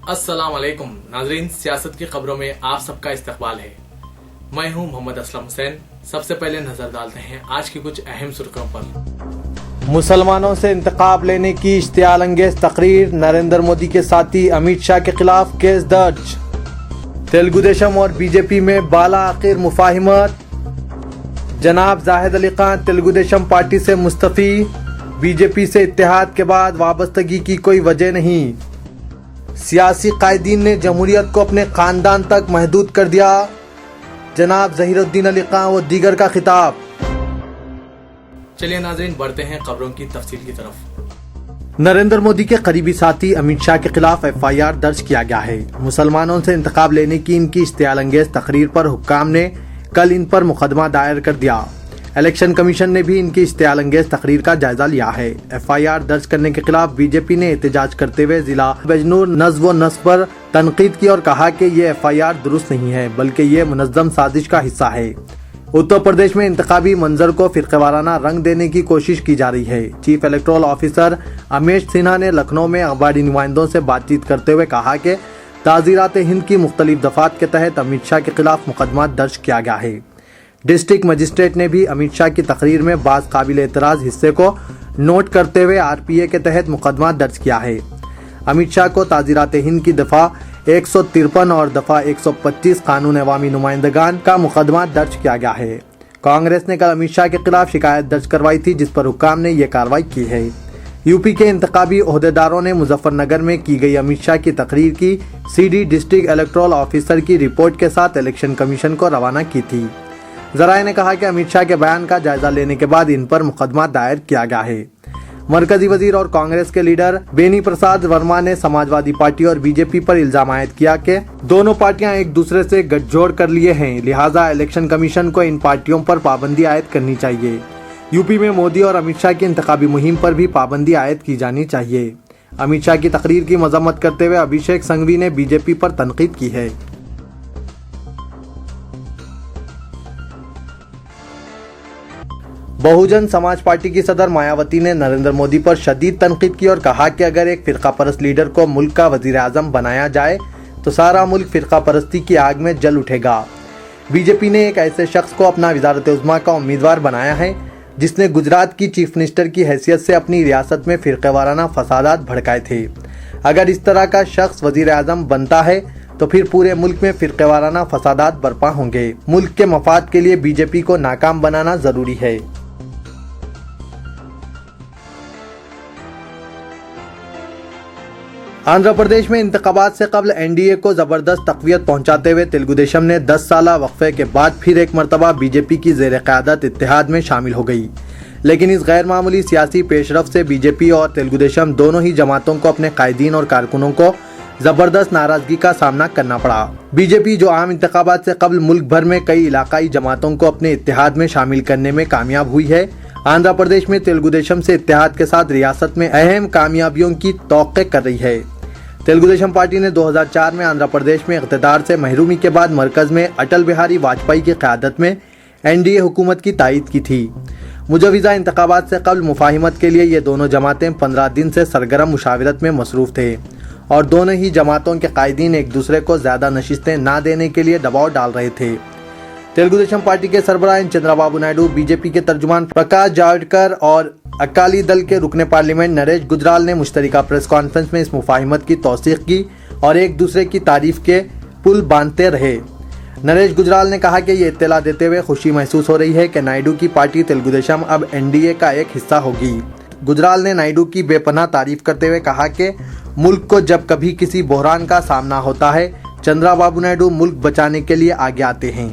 अस्सलाम वालेकुम नाजरीन, सियासत की खबरों में आप सबका इस्तकबाल है। मैं हूं मोहम्मद असलम हुसैन। सबसे पहले नजर डालते हैं आज की कुछ अहम सुर्खियों पर। मुसलमानों से इंतकाब लेने की इश्तियाल अंगेज तकरीर, नरेंद्र मोदी के साथी अमित शाह के खिलाफ केस दर्ज। तेलुगु देशम और बीजेपी में बाला आखिर मुफाहिमत। जनाब जाहिद अली खान तेलुगु देशम पार्टी से मुस्तफी, बीजेपी से इत्तेहाद के बाद वाबस्तगी की कोई वजह नहीं। सियासी कायदीन ने जमहूरियत को अपने खानदान तक महदूद कर दिया, जनाब जहीरुद्दीन अली खान व दीगर का खिताब। चलिए नाजरीन, बढ़ते हैं खबरों की तफसील की तरफ। नरेंद्र मोदी के करीबी साथी अमित शाह के खिलाफ FIR दर्ज किया गया है। मुसलमानों से इंतखाब लेने की इनकी इश्तियाल अंगेज तकरीर पर हुक्काम ने कल इन पर मुकदमा दायर कर दिया। इलेक्शन कमीशन ने भी इनकी इश्तियाल अंगेज तकरीर का जायजा लिया है। FIR दर्ज करने के खिलाफ बीजेपी ने एहतजाज करते हुए जिला बजनूर नज़्म व नस्ब पर तनकीद की और कहा कि ये FIR दुरुस्त नहीं है, बल्कि ये मुनज़्ज़म साजिश का हिस्सा है। उत्तर प्रदेश में इंतखाबी मंजर को फिरक़ेवाराना रंग देने की कोशिश की जा रही है। Chief electoral officer Amesh Sinha ने लखनऊ में अखबारी नुमाइंदों से बातचीत करते हुए कहा कि ताज़ीरात हिंद की मुख्तलिफ दफ़ात के तहत अमित शाह के खिलाफ मुकदमा दर्ज किया गया है। डिस्ट्रिक्ट मजिस्ट्रेट ने भी अमित शाह की तकरीर में बाज़ काबिल एतराज़ हिस्से को नोट करते हुए RPA के तहत मुकदमा दर्ज किया है। अमित शाह को ताज़ीरात हिंद की दफ़ा 153 और दफ़ा 125 कानून अवामी नुमाइंदगान का मुकदमा दर्ज किया गया है। कांग्रेस ने कल अमित शाह के खिलाफ शिकायत दर्ज करवाई थी, जिस पर हुक्काम ने यह कार्रवाई की है। यूपी के इंतखाबी ओहदेदारों ने मुजफ्फरनगर में की गई अमित शाह की तकरीर की CD डिस्ट्रिक्ट इलेक्टोरल ऑफिसर की रिपोर्ट के साथ इलेक्शन कमीशन को रवाना की थी। जराये ने कहा कि अमित शाह के बयान का जायजा लेने के बाद इन पर मुकदमा दायर किया गया है। मरकजी वजीर और कांग्रेस के लीडर बेनी प्रसाद वर्मा ने समाजवादी पार्टी और बीजेपी पर इल्जाम आयद किया कि दोनों पार्टियां एक दूसरे से गठजोड़ कर लिए हैं, लिहाजा इलेक्शन कमीशन को इन पार्टियों पर पाबंदी आयद करनी चाहिए। यूपी में मोदी और अमित शाह की इंतखाबी मुहिम पर भी पाबंदी आयद की जानी चाहिए। अमित शाह की तकरीर की मजम्मत करते हुए अभिषेक संघवी ने बीजेपी पर तनकीद की है। बहुजन समाज पार्टी की सदर मायावती ने नरेंद्र मोदी पर शदीद तनकीद की और कहा कि अगर एक फिरका परस्त लीडर को मुल्क का वजीर आजम बनाया जाए तो सारा मुल्क फिरका परस्ती की आग में जल उठेगा। बीजेपी ने एक ऐसे शख्स को अपना वज़ारत उज़्मा का उम्मीदवार बनाया है जिसने गुजरात की चीफ मिनिस्टर की हैसियत से अपनी रियासत में फिरक़ेवाराना फसादात भड़काए थे। अगर इस तरह का शख्स वजीर आजम बनता है तो फिर पूरे मुल्क में फिरक़ेवाराना फसादात बर्पा होंगे। मुल्क के मफाद के लिए बीजेपी को नाकाम बनाना जरूरी है। आंध्र प्रदेश में इंतखाबात से कबल NDA को जबरदस्त तक़वियत पहुंचाते हुए तेलुगु देशम ने 10 साला वक्फे के बाद फिर एक मरतबा बीजेपी की ज़ेर क़यादत इत्तेहाद में शामिल हो गई। लेकिन इस गैर मामूली सियासी पेशरफ से बीजेपी और तेलुगु देशम दोनों ही जमातों को अपने कायदीन और कारकुनों को जबरदस्त नाराजगी का सामना करना पड़ा। बीजेपी जो आम इंतखाबात से कबल मुल्क भर में कई इलाकाई जमातों को अपने इत्तेहाद में शामिल करने में कामयाब हुई है, आंध्र प्रदेश में तेलुगु देशम से इत्तेहाद के साथ रियासत में अहम कामयाबियों की तौक़े कर रही है। तेलुगु देशम पार्टी ने 2004 में आंध्र प्रदेश में इक़्तिदार से महरूमी के बाद मरकज़ में अटल बिहारी वाजपेयी की क़यादत में NDA हुकूमत की तायीद की थी। मुजवज़ा इंतखाबात से कबल मुफाहिमत के लिए ये दोनों जमातें 15 दिन से सरगर्म मुशावरत में मसरूफ़ थे और दोनों ही जमातों के कायदीन एक दूसरे को ज़्यादा नशिस्तें ना देने के लिए दबाव डाल रहे थे। तेलुगु देशम पार्टी के सरबराह चंद्रबाबू नायडू, बीजेपी के तर्जुमान प्रकाश जावड़ेकर और अकाली दल के रुकने पार्लियामेंट नरेश गुजराल ने मुश्तरका प्रेस कॉन्फ्रेंस में इस मुफाहिमत की तौसीक़ की और एक दूसरे की तारीफ के पुल बांधते रहे। नरेश गुजराल ने कहा कि ये इत्तला देते हुए खुशी महसूस हो रही है कि नायडू की पार्टी तेलुगु देशम अब NDA का एक हिस्सा होगी। गुजराल ने नायडू की बेपनाह तारीफ करते हुए कहा कि मुल्क को जब कभी किसी बहरान का सामना होता है, चंद्रबाबू नायडू मुल्क बचाने के लिए आगे आते हैं।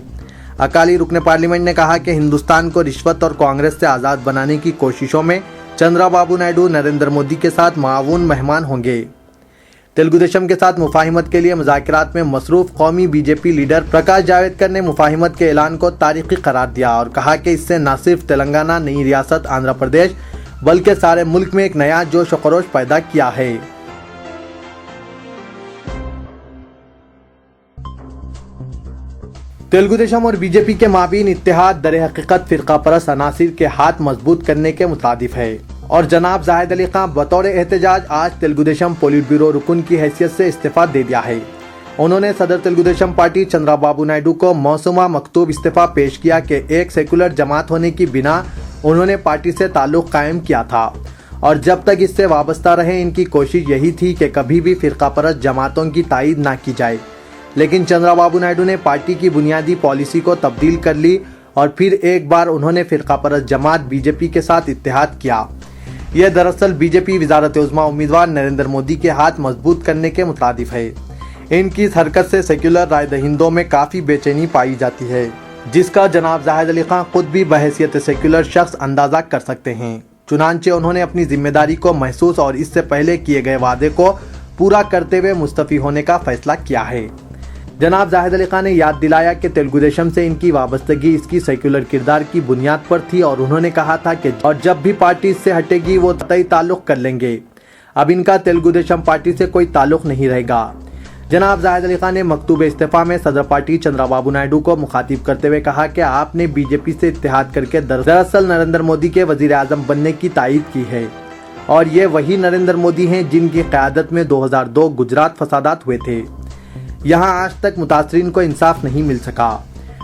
अकाली रुकने पार्लियामेंट ने कहा कि हिंदुस्तान को रिश्वत और कांग्रेस से आज़ाद बनाने की कोशिशों में चंद्रबाबू नायडू नरेंद्र मोदी के साथ मावून मेहमान होंगे। तेलुगु देशम के साथ मुफाहिमत के लिए मुज़ाकरात में मसरूफ़ कौमी बीजेपी लीडर प्रकाश जावड़ेकर ने मुफाहिमत के ऐलान को तारीख़ी करार दिया और कहा कि इससे न सिर्फ तेलंगाना, नई रियासत आंध्र प्रदेश, बल्कि सारे मुल्क में एक नया जोश व खरोश पैदा किया है। तेलुगु देशम और बीजेपी के माबीन इत्तेहाद दर हकीकत फिरका परस्त अनासिर के हाथ मजबूत करने के मुतादिफ है और जनाब जाहिद अली खान बतौर एहतजाज आज तेलुगु देशम पोलिट ब्यूरो रुकन की हैसियत से इस्तीफा दे दिया है। उन्होंने सदर तेलुगु देशम पार्टी चंद्राबाबू नायडू को मौसूमा मकतूब इस्तीफा पेश किया कि एक सेकुलर जमात होने की बिना उन्होंने पार्टी से ताल्लुक कायम किया था और जब तक इससे वाबस्ता रहे इनकी कोशिश यही थी कि कभी भी फिरका परस्त जमातों की तायीद ना की जाए। लेकिन चंद्राबाबू नायडू ने पार्टी की बुनियादी पॉलिसी को तब्दील कर ली और फिर एक बार उन्होंने फिरका परस्त जमात बीजेपी के साथ इत्तेहाद किया। यह दरअसल बीजेपी वज़ारत उज़्मा उम्मीदवार नरेंद्र मोदी के हाथ मजबूत करने के मुतादिफ है। इनकी इस हरकत से सेक्युलर राय दहिंदों में काफ़ी बेचैनी पाई जाती है, जिसका जनाब जाहिद अली खान खुद भी बहैसियत सेक्युलर शख्स अंदाज़ा कर सकते हैं। चुनांचे उन्होंने अपनी जिम्मेदारी को महसूस और इससे पहले किए गए वादे को पूरा करते हुए मुस्तफ़ी होने का फैसला किया है। जनाब जाहिद अली खान ने याद दिलाया कि तेलुगु देशम से इनकी वाबस्तगी इसकी सेक्युलर किरदार की बुनियाद पर थी और उन्होंने कहा था कि और जब भी पार्टी इससे हटेगी वो तय ताल्लुक कर लेंगे। अब इनका तेलुगु देशम पार्टी से कोई ताल्लुक नहीं रहेगा। जनाब जाहिद अली खान ने मकतूब इस्तीफा में सदर पार्टी चंद्राबाबू नायडू को मुखातिब करते हुए कहा कि आपने बीजेपी से इत्तेहाद करके दरअसल नरेंद्र मोदी के वजीर आजम बनने की तायीद की है और ये वही नरेंद्र मोदी हैं जिनकी क़यादत में 2002 गुजरात फसादात हुए थे। यहाँ आज तक मुतासरीन को इंसाफ नहीं मिल सका।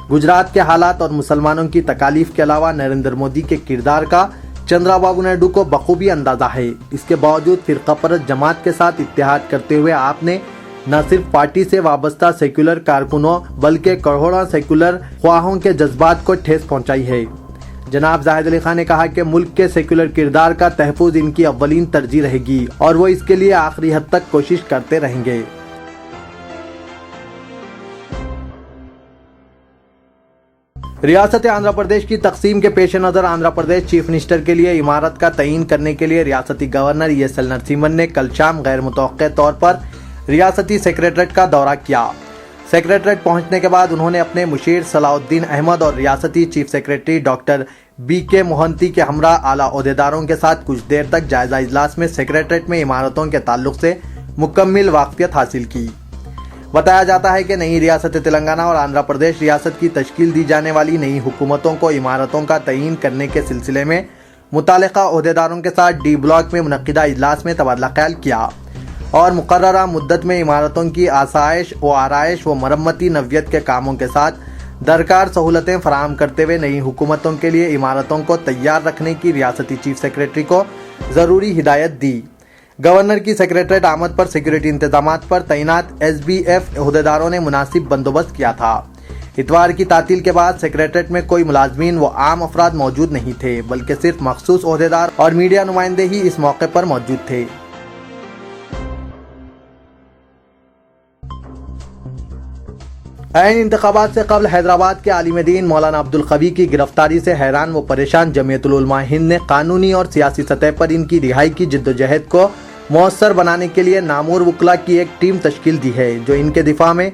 गुजरात के हालात और मुसलमानों की तकालीफ के अलावा नरेंद्र मोदी के किरदार का चंद्राबाबू नायडू को बखूबी अंदाजा है। इसके बावजूद फिरका परस्त जमात के साथ इत्तेहाद करते हुए आपने न सिर्फ पार्टी से वाबस्ता सेक्युलर कारकुनों बल्कि करोड़ों सेक्युलर ख्वाहों के जज्बात को ठेस पहुंचाई है। जनाब जाहिद अली खान ने कहा कि मुल्क के सेक्युलर किरदार का तहफ़्फ़ुज़ इनकी अव्वलीन तरजीह रहेगी और वो इसके लिए आखिरी हद तक कोशिश करते रहेंगे। रियासत आंध्र प्रदेश की तकसीम के पेश नज़र आंध्र प्रदेश चीफ मिनिस्टर के लिए इमारत का तयीन करने के लिए रियासती गवर्नर ESL नरसिम्हन ने कल शाम गैर मुतवक्के तौर पर रियासती सेक्रेटरीट का दौरा किया। सेक्रेटरीट पहुंचने के बाद उन्होंने अपने मुशीर सलाउद्दीन अहमद और रियासती chief secretary doctor BK Mohanty के हमरा आला ओहदेदारों के साथ कुछ देर तक जायजा इजलास में सेक्रेटरीट में इमारतों के ताल्लुक से मुकम्मल वाकफियत हासिल की। बताया जाता है कि नई रियासत तेलंगाना और आंध्र प्रदेश रियासत की तश्कील दी जाने वाली नई हुकूमतों को इमारतों का तयीन करने के सिलसिले में मुतालिका ओहदेदारों के साथ D ब्लॉक में मुनक्किदा इजलास में तबादला ख्याल किया और मुकर्ररा मुद्दत में इमारतों की आसाइश व आराइश व मरम्मती नव्यत के कामों के साथ दरकार सहूलतें फराहम करते हुए नई हुकूमतों के लिए इमारतों को तैयार रखने की रियासती चीफ सेक्रेटरी को ज़रूरी हिदायत दी। गवर्नर की सेक्रेटरीट आमद पर सिक्योरिटी इंतजामात पर तैनात SBF ओहदेदारों ने मुनासिब बंदोबस्त किया था। इतवार की तातील के बाद सेक्रेटरीट में कोई मुलाजमीन व आम अफराद मौजूद नहीं थे, बल्कि सिर्फ मखसूस ओहदेदार और मीडिया नुमाइंदे ही इस मौके पर मौजूद थे। ऐन इंतखाबात से कबल हैदराबाद के आलिम दीन मौलाना अब्दुल कवी की गिरफ्तारी से हैरान व परेशान जमीयतुल उलमा हिंद ने कानूनी और सियासी सतह पर इनकी रिहाई की जिद्दोजहद को मौसर बनाने के लिए नामूर वकला की एक टीम तश्कील दी है, जो इनके दिफा में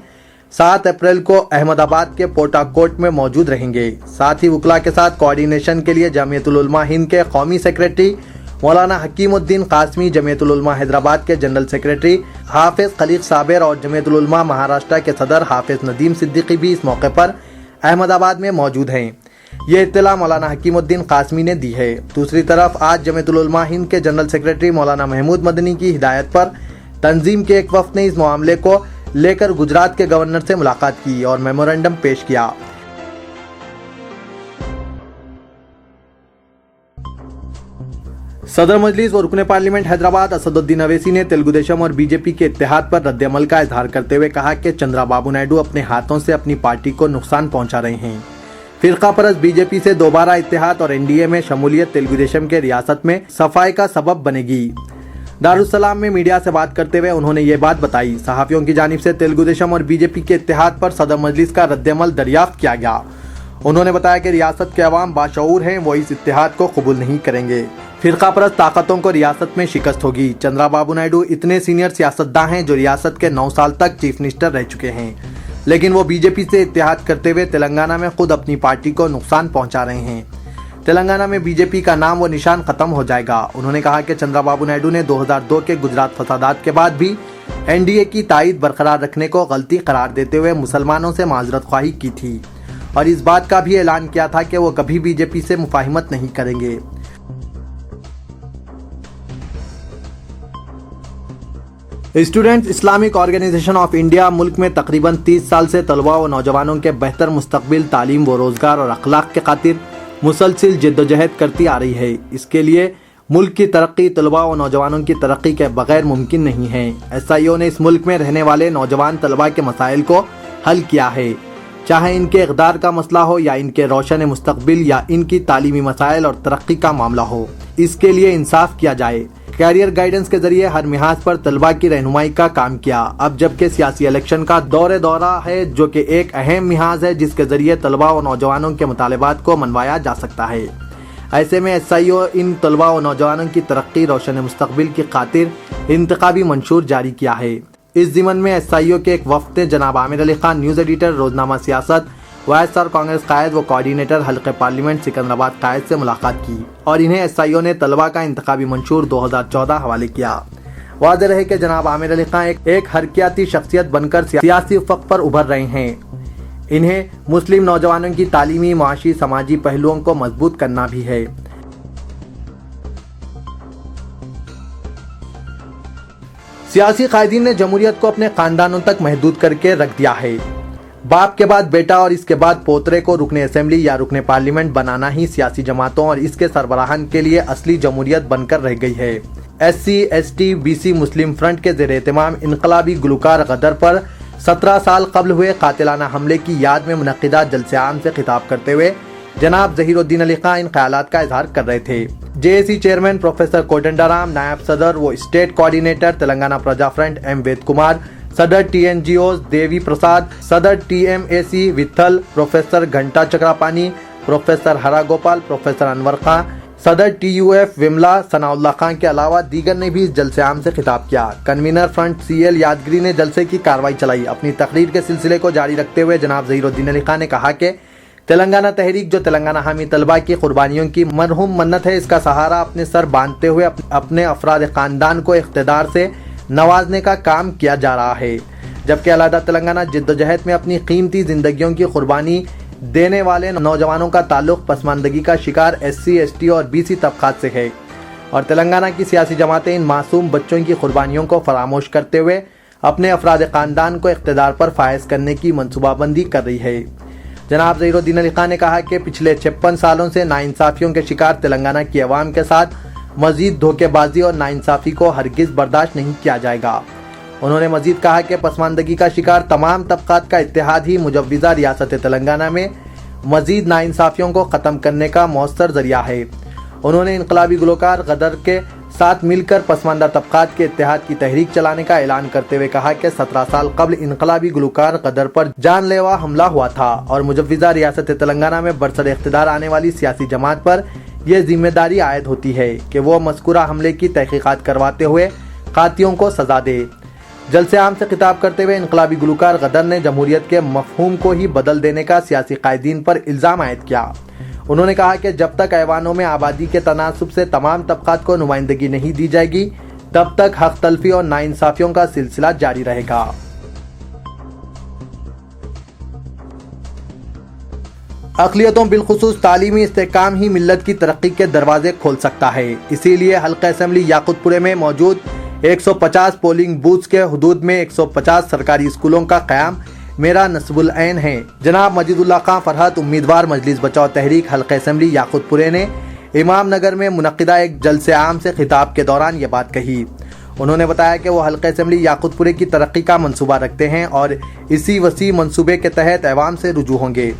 7 अप्रैल को अहमदाबाद के पोटा कोर्ट में मौजूद रहेंगे। साथ ही वकला के साथ कोऑर्डिनेशन के लिए जमीयतुल उलमा हिंद के कौमी सेक्रेटरी मौलाना हकीमुद्दीन कासमी, जमीयतुल उलमा हैदराबाद के जनरल सेक्रेटरी हाफिज खलीक साबिर और जमीयतुल उलमा महाराष्ट्र के सदर हाफिज नदीम सिद्दीकी भी इस मौके पर अहमदाबाद में मौजूद हैं। ये इत्तला मौलाना हकीमुद्दीन कासमी ने दी है। दूसरी तरफ आज जमीयतुल उलमा हिंद के जनरल सेक्रेटरी मौलाना महमूद मदनी की हिदायत पर तंजीम के एक वफ्द ने इस मामले को लेकर गुजरात के गवर्नर से मुलाकात की और मेमोरेंडम पेश किया। सदर मजलिस और रुकने पार्लियामेंट हैदराबाद असदुद्दीन अवैसी ने तेलुगु देशम और बीजेपी के इत्तेहाद पर रद्द-ए-अमल का इजहार करते हुए कहा कि चंद्राबाबू नायडू अपने हाथों से अपनी पार्टी को नुकसान पहुंचा रहे हैं। फिरका परस्त बीजेपी से दोबारा इत्तेहाद और NDA में शमूलियत तेलुगु देशम के रियासत में सफाई का सबब बनेगी। दारुस्सलाम में मीडिया से बात करते हुए उन्होंने ये बात बताई। सहाफियों की जानिब से तेलुगु देशम और बीजेपी के इत्तेहाद पर सदर मजलिस का रद्द-ए-अमल दरियाफ्त किया गया। उन्होंने बताया कि रियासत के अवाम बाशऊर हैं, वो इस इत्तेहाद को कबूल नहीं करेंगे। फिरका परस्त ताकतों को रियासत में शिकस्त होगी। चंद्राबाबू नायडू इतने सीनियर सियासतदान हैं जो रियासत के 9 साल तक चीफ मिनिस्टर रह चुके हैं, लेकिन वो बीजेपी से इत्तेहाद करते हुए तेलंगाना में खुद अपनी पार्टी को नुकसान पहुंचा रहे हैं। तेलंगाना में बीजेपी का नाम व निशान खत्म हो जाएगा। उन्होंने कहा कि चंद्राबाबू नायडू ने 2002 के गुजरात फसादात के बाद भी NDA की तायीद बरकरार रखने को गलती करार देते हुए मुसलमानों से माजरत ख्वाही की थी और इस बात का भी ऐलान किया था कि वो कभी बीजेपी से मुफाहिमत नहीं करेंगे। Students Islamic Organisation of India मुल्क में तकरीबन 30 साल से तलबा व नौजवानों के बेहतर मुस्तकबिल, तालीम व रोज़गार और अखलाक के खातिर मुसलसिल जद्दोजहद करती आ रही है। इसके लिए मुल्क की तरक्की तलबा व नौजवानों की तरक्की के बगैर मुमकिन नहीं है। SIO ने इस मुल्क में रहने वाले नौजवान तलबा के मसाइल को हल किया है, चाहे इनके इक़दार का मसला हो या इनके रोशन मुस्तकबिल या इनकी तालीमी मसाइल और तरक्की का मामला हो। इसके लिए इंसाफ किया जाए। कैरियर गाइडेंस के जरिए हर मिहाज पर तलबा की रहनुमाई का काम किया। अब जबकि सियासी इलेक्शन का दौरा है, जो कि एक अहम मिहाज है जिसके जरिए तलबा व नौजवानों के मुतालिबात को मनवाया जा सकता है। ऐसे में SIO इन तलबा व नौजवानों की तरक्की, रोशन मुस्तकबिल की खातिर इंतखाबी मंशूर जारी किया है। इस ज़िमन में SIO के एक वफ्द ने जनाब आमिर अली खान, न्यूज़ एडिटर रोजनामा सियासत, YSR कांग्रेस कायद व कोऑर्डिनेटर हल्के पार्लियामेंट सिकंदराबाद कायद से मुलाकात की और इन्हें SIO ने तलबा का इंतखाबी मंशूर 2014 हवाले किया। वाज़ेह रहे कि जनाब आमिर अली खान एक हरकियाती शख्सियत बनकर सियासी उफ़क़ पर उभर रहे हैं। इन्हें मुस्लिम नौजवानों की तालीमी, माशी, समाजी पहलुओं को मजबूत करना भी है। सियासी कायदीन ने जमहूरियत को अपने खानदानों तक महदूद करके रख दिया है। बाप के बाद बेटा और इसके बाद पोतरे को रुकने असेंबली या रुकने पार्लियामेंट बनाना ही सियासी जमातों और इसके सरबराहान के लिए असली जमहूरियत बनकर रह गई है। SC, ST, BC मुस्लिम फ्रंट के ज़ेर एहतमाम इनकलाबी गुलकार गदर पर 17 साल कबल हुए कातिलाना हमले की याद में मुनक्किदा जलसे आम से खिताब करते हुए जनाब ज़हीरुद्दीन अली खान इन ख्यालात का इजहार कर रहे थे। JAC चेयरमैन प्रोफेसर कोदंडराम, नायब सदर व स्टेट कोऑर्डिनेटर तेलंगाना प्रजा फ्रंट M वेद कुमार, सदर TNGOs देवी प्रसाद, सदर TMAC विठल, प्रोफेसर घंटा चक्रापानी, प्रोफेसर हरा गोपाल, प्रोफेसर अनवर खां, सदर TUF विमला सनाउल्लाह खां के अलावा दीगर ने भी इस जलसे आम से खिताब किया। कन्वीनर फ्रंट CL यादगिरी ने जलसे की कार्रवाई चलाई। अपनी तकरीर के सिलसिले को जारी रखते हुए जनाब ज़हीरुद्दीन अली खान ने कहा कि तेलंगाना तहरीक जो तेलंगाना हामी तलबा की कुर्बानियों की मरहूम मन्नत है, इसका सहारा अपने सर बांधते हुए अपने अफराद खानदान को इख्तिदार से नवाजने का काम किया जा रहा है। जबकि अलहदा तेलंगाना जद्दोजहद में अपनी कीमती जिंदगियों की कुर्बानी देने वाले नौजवानों का ताल्लुक पसमानदगी का शिकार SC, ST और BC तबकात से है और तेलंगाना की सियासी जमातें इन मासूम बच्चों की कुर्बानियों को फरामोश करते हुए अपने अफराद खानदान को इख्तिदार पर फायज करने की मनसूबाबंदी कर रही है। जनाब ज़हीरुद्दीन अली खान ने कहा कि पिछले 56 सालों से नाइंसाफियों के शिकार तेलंगाना की अवाम के साथ मजीद धोखेबाजी और नाइंसाफी को हरगिज बर्दाश्त नहीं किया जाएगा। उन्होंने मजीद कहा कि पसमानदगी का शिकार तमाम तबकात का इत्तेहाद ही मुजव्विज़ा रियासत तेलंगाना में मजीद नाइंसाफियों को ख़त्म करने का मौसर जरिया है। उन्होंने इनकलाबी गुलकार गदर के साथ मिलकर पसमानदा तबकात के इत्तेहाद की तहरीक चलाने का ऐलान करते हुए कहा कि 17 साल कबल इनकलाबी गुलकार गदर पर जानलेवा हमला हुआ था और मुजव्विज़ा रियासत तेलंगाना में बरसर इख्तिदार आने वाली सियासी जमात पर यह जिम्मेदारी आयद होती है कि वो मज़कूरा हमले की तहकीकात करवाते हुए कातियों को सजा दे। जलसे आम से खिताब करते हुए इनकलाबी गुलकार गदर ने जमहूरियत के मफहूम को ही बदल देने का सियासी कायदीन पर इल्ज़ाम आयद किया। उन्होंने कहा कि जब तक ऐवानों में आबादी के तनासुब से तमाम तबकात को नुमाइंदगी नहीं दी जाएगी, तब तक हक तलफी और नाइंसाफियों का सिलसिला जारी रहेगा। अक़लियतों बिलखुसूस तालीमी इस्तेहकाम ही मिल्लत की तरक्की के दरवाजे खोल सकता है। इसीलिए हल्का असेंबली याकुतपुरे में मौजूद 150 पोलिंग बूथ्स के हुदूद में 150 सरकारी स्कूलों का क़याम मेरा नस्बुल ऐन है। जनाब मजीदुल्लाह खां फरहत, उम्मीदवार मजलिस बचाओ तहरीक हल्का असेंबली याकुतपुरे ने इमाम नगर में मुनक्किदा एक जलसे आम से खिताब के दौरान ये बात कही। उन्होंने बताया कि वो हल्का असेंबली याकुतपुरे की तरक्की का मंसूबा रखते हैं और इसी वसी मंसूबे के तहत ऐवाम से रुजू होंगे।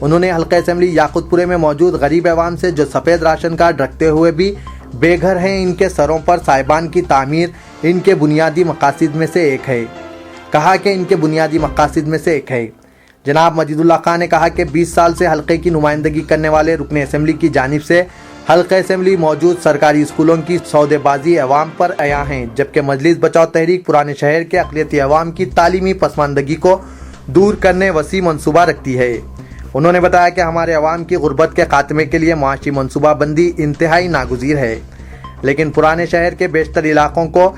उन्होंने हल्का असेंबली याकुतपुरे में मौजूद गरीब ऐवाम से जो सफ़ेद राशन कार्ड रखते हुए भी बेघर हैं, इनके सरों पर साहिबान की तामीर इनके बुनियादी मकासद में से एक है। कहा कि इनके बुनियादी मकासद में से एक है। जनाब मजीदुल्लाह खान ने कहा कि 20 साल से हल्के की नुमाइंदगी करने वाले रुकने असेंबली की जानिब से हल्का असेंबली मौजूद सरकारी स्कूलों की सौदेबाजी अवाम पर आया हैं, जबकि मजलिस बचाओ तहरीक पुराने शहर के अक़लियती अवाम की तालीमी पसमानदगी को दूर करने वसी मनसूबा रखती है। उन्होंने बताया कि हमारे अवाम की गुर्बत के खात्मे के लिए माशी मनसूबा बंदी इंतहाई नागुज़ीर है, लेकिन पुराने शहर के बेशतर इलाकों को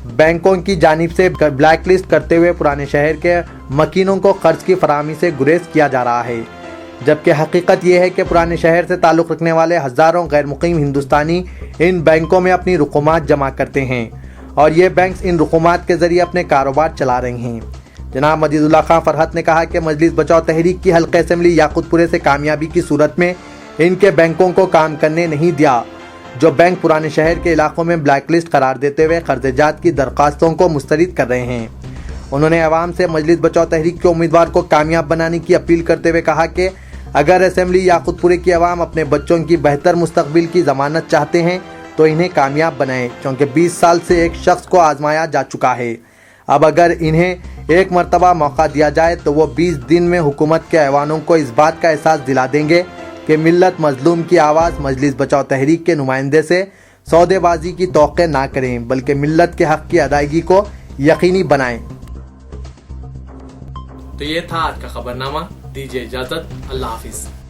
बैंकों की जानिब से ब्लैक लिस्ट करते हुए पुराने शहर के मकीनों को कर्ज की फराहमी से गुरेज किया जा रहा है। जबकि हकीकत यह है कि पुराने शहर से ताल्लुक़ रखने वाले हज़ारों गैर मुक़ीम हिंदुस्तानी इन बैंकों में अपनी रुक़ूमात जमा करते हैं और ये बैंक इन रकूमात के जरिए अपने कारोबार चला रही हैं। जनाब मजीदुल्लाह खां फरहत ने कहा कि मजलिस बचाओ तहरीक की हल्का असेंबली याकूतपुरे से कामयाबी की सूरत में इनके बैंकों को काम करने नहीं दिया, जो बैंक पुराने शहर के इलाकों में ब्लैक लिस्ट करार देते हुए कर्जजात की दरख्वास्तों को मुस्तरद कर रहे हैं। उन्होंने अवाम से मजलिस बचाओ तहरीक के उम्मीदवार को कामयाब बनाने की अपील करते हुए कहा कि अगर असेंबली याकूतपुरे की अवाम अपने बच्चों की बेहतर मुस्तकबिल की जमानत चाहते हैं तो इन्हें कामयाब बनाएं, क्योंकि 20 साल से एक शख्स को आजमाया जा चुका है। अब अगर इन्हें एक मरतबा मौका दिया जाए तो वो 20 दिन में हुकूमत के ऐवानों को इस बात का एहसास दिला देंगे कि मिल्लत मजलूम की आवाज़ मजलिस बचाओ तहरीक के नुमाइंदे से सौदेबाजी की तौक़े ना करें, बल्कि मिल्लत के हक़ की अदायगी को यकीनी बनाएं। तो ये था आज का खबरनामा। दीजिए इजाज़त। अल्लाह हाफिज़।